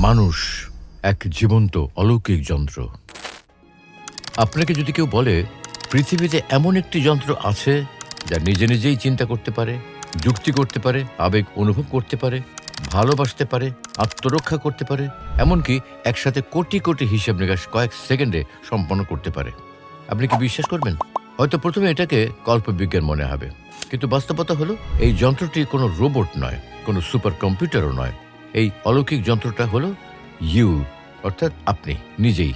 মানুষ এক জীবন্ত অলৌকিক যন্ত্র। আপনাকে যদি কেউ বলে পৃথিবীতে এমন একটি যন্ত্র আছে যা নিজে নিজেই চিন্তা করতে পারে, যুক্তি করতে পারে, আবেগ অনুভব করতে পারে, ভালোবাসতে পারে, আত্মরক্ষা করতে পারে, এমনকি একসাথে কোটি কোটি হিসাব নিকাশ কয়েক সেকেন্ডে সম্পন্ন করতে পারে, আপনি কি বিশ্বাস করবেন? হয়তো প্রথমে এটাকে কল্পবিজ্ঞান মনে হবে, কিন্তু বাস্তবতা হলো এই যন্ত্রটি কোনো রোবট নয়, কোনো সুপার কম্পিউটারও নয়। এই অলৌকিক যন্ত্রটা হলো ইউ, অর্থাৎ আপনি নিজেই।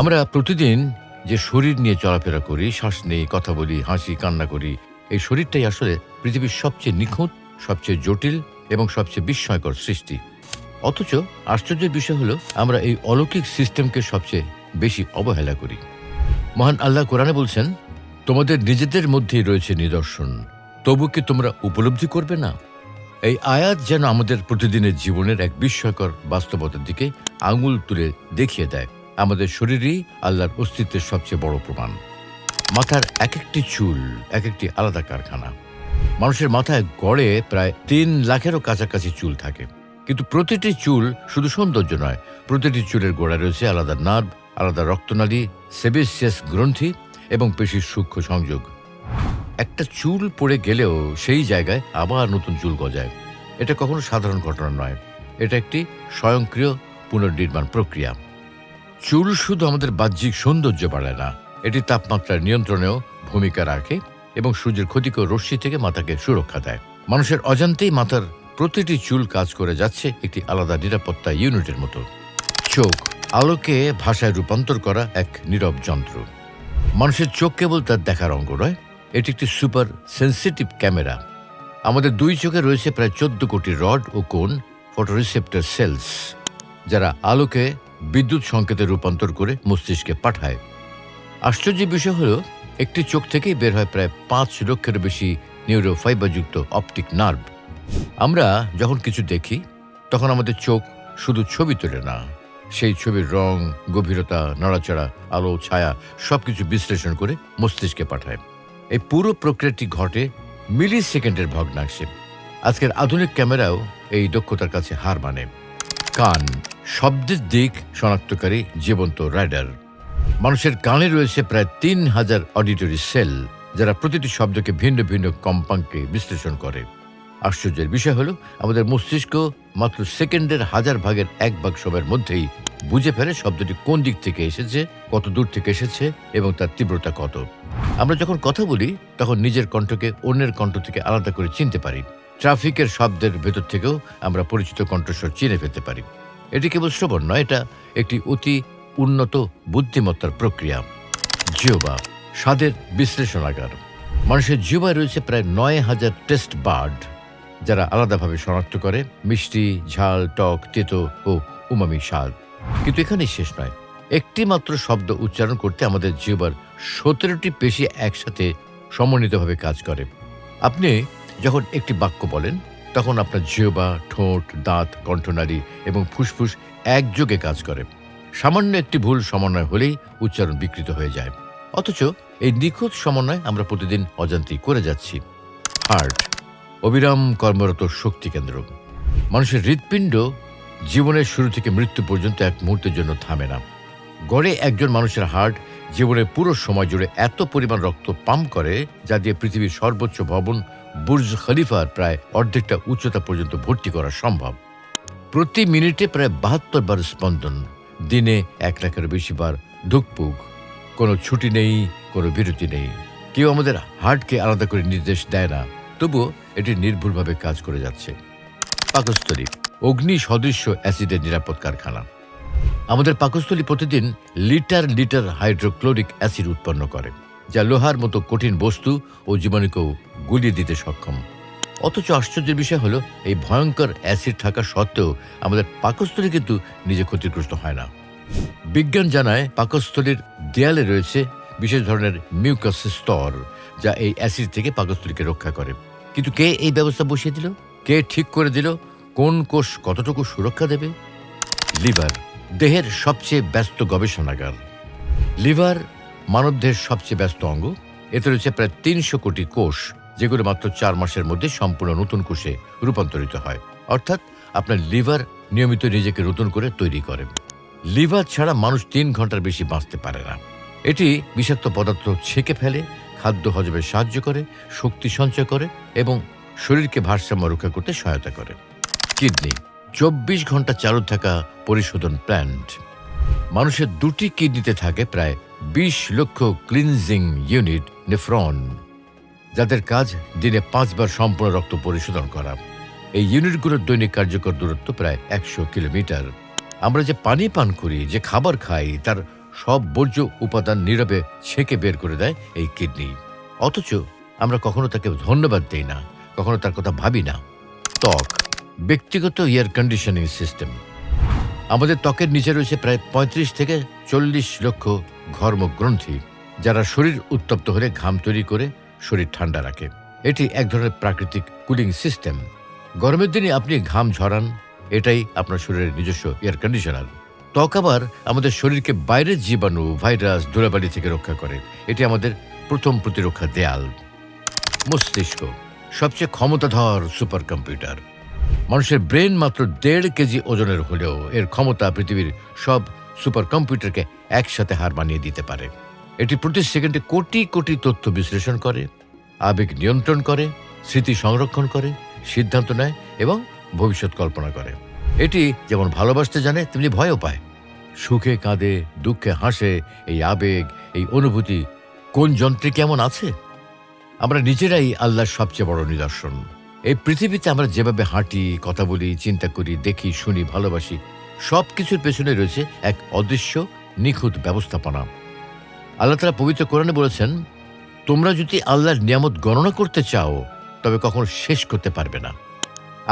আমরা প্রতিদিন যে শরীর নিয়ে চলাফেরা করি, শ্বাস নেই, কথা বলি, হাসি, কান্না করি, এই শরীরটাই আসলে পৃথিবীর সবচেয়ে নিখুঁত, সবচেয়ে জটিল এবং সবচেয়ে বিস্ময়কর সৃষ্টি। অথচ আশ্চর্যের বিষয় হলো আমরা এই অলৌকিক সিস্টেমকে সবচেয়ে বেশি অবহেলা করি। মহান আল্লাহ কোরআনে বলছেন, তোমাদের নিজেদের মধ্যেই রয়েছে নিদর্শন, তবু কি তোমরা উপলব্ধি করবে না? এই আয়াত যেন আমাদের প্রতিদিনের জীবনের এক বিস্ময়কর বাস্তবতার দিকে আঙুল তুলে দেখিয়ে দেয়। আমাদের শরীরই আল্লাহর অস্তিত্বের সবচেয়ে বড় প্রমাণ। মাথার এক একটি চুল এক একটি আলাদা কারখানা। মানুষের মাথায় গড়ে প্রায় 3 লাখেরও কাছাকাছি চুল থাকে, কিন্তু প্রতিটি চুল শুধু সৌন্দর্য নয়, প্রতিটি চুলের গোড়ায় রয়েছে আলাদা নার্ভ, আলাদা রক্তনালী, সেবেসিয়াস গ্রন্থি এবং পেশির সূক্ষ্ম সংযোগ। একটা চুল পড়ে গেলেও সেই জায়গায় আবার নতুন চুল গজায়। এটা কখনো সাধারণ ঘটনা নয়, এটা একটি স্বয়ংক্রিয় পুনর্নির্মাণ প্রক্রিয়া। চুল শুধু আমাদের বাহ্যিক সৌন্দর্য বাড়ায় না, এটি তাপমাত্রার নিয়ন্ত্রণেও ভূমিকা রাখে এবং সূর্যের ক্ষতিকর রশ্মি থেকে মাথাকে সুরক্ষা দেয়। মানুষের অজান্তেই মাথার প্রতিটি চুল কাজ করে যাচ্ছে একটি আলাদা নিরাপত্তা ইউনিটের মতো। চোখ আলোকে ভাষায় রূপান্তর করা এক নীরব যন্ত্র। মানুষের চোখ কেবল তার দেখার অঙ্গ নয়, এটি একটি সুপার সেন্সিটিভ ক্যামেরা। আমাদের 2 চোখে রয়েছে প্রায় 14 কোটি রড ও কোণ, ফটোরিসেপ্টর সেলস, যারা আলোকে বিদ্যুৎ সংকেতে রূপান্তর করে মস্তিষ্কে পাঠায়। আশ্চর্যের বিষয় হলো একটি চোখ থেকেই বের হয় প্রায় 5 লক্ষের বেশি নিউরোফাইবারযুক্ত অপটিক নার্ভ। আমরা যখন কিছু দেখি তখন আমাদের চোখ শুধু ছবি তোলে না, সেই ছবির রং, গভীরতা, নড়াচড়া, আলো, ছায়া সবকিছু বিশ্লেষণ করে মস্তিষ্কে পাঠায়। এই পুরো প্রক্রিয়াটি ঘটে মিলি সেকেন্ডের ভগ্নাংশে। আজকের আধুনিক ক্যামেরাও এই দক্ষতার কাছে হার মানে। কান শব্দের দিক শনাক্তকারী জীবন্ত রাডার। মানুষের কানে রয়েছে প্রায় 3000 অডিটরি সেল, যারা প্রতিটি শব্দকে ভিন্ন ভিন্ন কম্পাঙ্কে বিশ্লেষণ করে। আশ্চর্যের বিষয় হলো আমাদের মস্তিষ্ক মাত্র সেকেন্ডের 1000 ভাগের 1 ভাগ সময়ের মধ্যেই বুঝে ফেলে শব্দটি কোন দিক থেকে এসেছে, কত দূর থেকে এসেছে এবং তার তীব্রতা কত। আমরা যখন কথা বলি তখন নিজের কণ্ঠকে অন্যের কণ্ঠ থেকে আলাদা করে চিনতে পারি। ট্রাফিকের শব্দের ভেতর থেকেও আমরা পরিচিত কণ্ঠস্বর চিনে ফেলতে পারি। এটি কেবল শ্রবণ নয়, এটা একটি অতি উন্নত বুদ্ধিমত্তার প্রক্রিয়া। জিহ্বা স্বাদের বিশ্লেষণাগার। মানুষের জিহ্বায় রয়েছে প্রায় 9000 টেস্ট বার্ড, যারা আলাদাভাবে শনাক্ত করে মিষ্টি, ঝাল, টক, তেতো ও উমামি স্বাদ। কিন্তু এখানেই শেষ নয়, একটি মাত্র শব্দ উচ্চারণ করতে আমাদের জিহ্বার 17টি পেশি একসাথে সমন্বিতভাবে কাজ করে। আপনি যখন একটি বাক্য বলেন তখন আপনার জিহ্বা, ঠোঁট, দাঁত, কণ্ঠনালী এবং ফুসফুস একযোগে কাজ করে। সামান্য একটি ভুল সমন্বয় হলেই উচ্চারণ বিকৃত হয়ে যায়। অথচ এই নিখুঁত সমন্বয় আমরা প্রতিদিন অজান্তেই করে যাচ্ছি। হার্ট অবিরাম কর্মরত শক্তি কেন্দ্র। মানুষের হৃৎপিণ্ড জীবনের শুরু থেকে মৃত্যু পর্যন্ত এক মুহূর্তের জন্য থামে না। গড়ে একজন মানুষের হার্ট জীবনের পুরো সময় জুড়ে এত পরিমাণ রক্ত পাম্প করে, যা দিয়ে পৃথিবীর সর্বোচ্চ ভবন বুর্জ খলিফার প্রায় অর্ধেকটা উচ্চতা পর্যন্ত ভর্তি করা সম্ভব। প্রতি মিনিটে প্রায় 72 বার স্পন্দন, দিনে 1 লাখের বেশি বার ধুকপুক। কোনো ছুটি নেই, কোনো বিরতি নেই। কেউ আমাদের হার্টকে আলাদা করে নির্দেশ দেয় না, তবুও এটি নির্ভুলভাবে কাজ করে যাচ্ছে। পাকস্থলী অগ্নি সদৃশ্য অ্যাসিডের নিরাপদ কারখানা। আমাদের পাকস্থলী প্রতিদিন লিটার লিটার হাইড্রোক্লোরিক অ্যাসিড উৎপন্ন করে, যা লোহার মতো কঠিন বস্তু ও জীবাণুকেও গুলিয়ে দিতে সক্ষম। অথচ আশ্চর্যের বিষয় হলো এই ভয়ঙ্কর অ্যাসিড থাকা সত্ত্বেও আমাদের পাকস্থলী কিন্তু নিজে ক্ষতিগ্রস্ত হয় না। বিজ্ঞান জানায় পাকস্থলীর দেয়ালে রয়েছে বিশেষ ধরনের মিউকাস স্তর, যা এই অ্যাসিড থেকে পাকস্থলীকে রক্ষা করে। কিন্তু কে এই ব্যবস্থা বসিয়ে দিল? কে ঠিক করে দিল কোন কোষ কতটুকু সুরক্ষা দেবে? লিভার দেহের সবচেয়ে ব্যস্ত গবেষণাগার। লিভার মানবদেহের সবচেয়ে ব্যস্ত অঙ্গ। এতে রয়েছে প্রায় 300 কোটি কোষ, যেগুলো মাত্র 4 মাসের মধ্যে সম্পূর্ণ নতুন কোষে রূপান্তরিত হয়। অর্থাৎ আপনার লিভার নিয়মিত নিজেকে নতুন করে তৈরি করে। লিভার ছাড়া মানুষ 3 ঘন্টার বেশি বাঁচতে পারে না। এটি বিষাক্ত পদার্থ ছেঁকে ফেলে, খাদ্য হজমে সাহায্য করে, শক্তি সঞ্চয় করে এবং শরীরকে ভারসাম্য রক্ষা করতে সহায়তা করে। কিডনি 24 ঘন্টা চালু থাকা পরিশোধন প্ল্যান্ট। মানুষের 2টি কিডনিতে থাকে প্রায় 20 লক্ষ ক্লিনজিং ইউনিট নেফ্রন, যাদের কাজ দিনে 5 বার সম্পূর্ণ রক্ত পরিশোধন করা। এই ইউনিটগুলোর দৈনিক কার্যকর দূরত্ব প্রায় 100 কিলোমিটার। আমরা যে পানি পান করি, যে খাবার খাই, তার সব বর্জ্য উপাদান নীরবে ছেঁকে বের করে দেয় এই কিডনি। অথচ আমরা কখনো তাকে ধন্যবাদ দেই না, কখনো তার কথা ভাবি না। ত্বক ব্যক্তিগত এয়ার কন্ডিশনিং সিস্টেম। আমাদের ত্বকের নিচে রয়েছে প্রায় 35 থেকে 40 লক্ষ ঘর্মগ্রন্থি, যারা শরীর উত্তপ্ত হলে ঘাম তৈরি করে শরীর ঠান্ডা রাখে। এটি এক ধরনের প্রাকৃতিক কুলিং সিস্টেম। গরমের দিনে আপনি ঘাম ঝরান, এটাই আপনার শরীরের নিজস্ব এয়ার কন্ডিশনার। ত্বক আবার আমাদের শরীরকে বাইরের জীবাণু, ভাইরাস, ধুলাবালি থেকে রক্ষা করে। এটি আমাদের প্রথম প্রতিরক্ষা দেয়াল। মস্তিষ্ক সবচেয়ে ক্ষমতাধর সুপার কম্পিউটার। মানুষের ব্রেন মাত্র 1.5 কেজি ওজনের হলেও এর ক্ষমতা পৃথিবীর সব সুপার কম্পিউটারকে একসাথে হার মানিয়ে দিতে পারে। এটি প্রতি সেকেন্ডে কোটি কোটি তথ্য বিশ্লেষণ করে, আবেগ নিয়ন্ত্রণ করে, স্মৃতি সংরক্ষণ করে, সিদ্ধান্ত নেয় এবং ভবিষ্যৎ কল্পনা করে। এটি যেমন ভালোবাসতে জানে, তেমনি ভয়ও পায়। সুখে কাঁদে, দুঃখে হাসে। এই আবেগ, এই অনুভূতি কোন যন্ত্রে কেমন আছে? আমরা নিজেরাই আল্লাহর সবচেয়ে বড় নিদর্শন। এই পৃথিবীতে আমরা যেভাবে হাঁটি, কথা বলি, চিন্তা করি, দেখি, শুনি, ভালোবাসি, সব কিছুর পেছনে রয়েছে এক অদৃশ্য নিখুঁত ব্যবস্থাপনা। আল্লাহ তাআলা পবিত্র কোরআনে বলেছেন, তোমরা যদি আল্লাহর নিয়ামত গণনা করতে চাও তবে কখনো শেষ করতে পারবে না।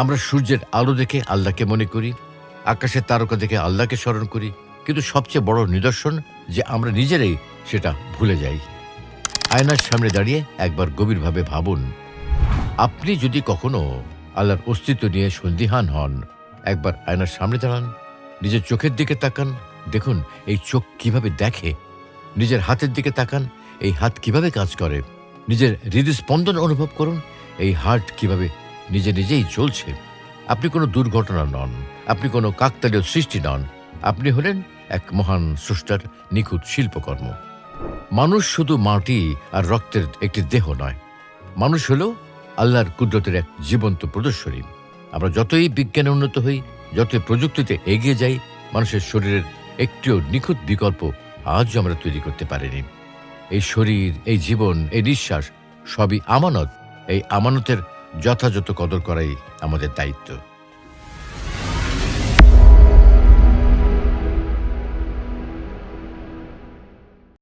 আমরা সূর্যের আলো দেখে আল্লাহকে মনে করি, আকাশের তারকা দেখে আল্লাহকে স্মরণ করি, কিন্তু সবচেয়ে বড় নিদর্শন যে আমরা নিজেরাই সেটা ভুলে যাই। আয়নার সামনে দাঁড়িয়ে একবার গভীরভাবে ভাবুন, আপনি যদি কখনো আল্লাহর অস্তিত্ব নিয়ে সন্দিহান হন, একবার আয়নার সামনে দাঁড়ান, নিজের চোখের দিকে তাকান, দেখুন এই চোখ কিভাবে দেখে। নিজের হাতের দিকে তাকান, এই হাত কিভাবে কাজ করে। নিজের হৃদস্পন্দন অনুভব করুন, এই হার্ট কিভাবে নিজে নিজেই চলছে। আপনি কোনো দুর্ঘটনা নন, আপনি কোনো কাকতালীয় সৃষ্টি নন, আপনি হলেন এক মহান স্রষ্টার নিখুঁত শিল্পকর্ম। মানুষ শুধু মাটি আর রক্তের একটি দেহ নয়, মানুষ হলো আল্লাহর কুদরতের এক জীবন্ত প্রদর্শনী। আমরা যতই বিজ্ঞানে উন্নত হই, যতই প্রযুক্তিতে এগিয়ে যাই, মানুষের শরীরের একটিও নিখুঁত বিকল্প আজও আমরা তৈরি করতে পারিনি। এই শরীর, এই জীবন, এই নিঃশ্বাস সবই আমানত। এই আমানতের যথাযথ কদর করাই আমাদের দায়িত্ব।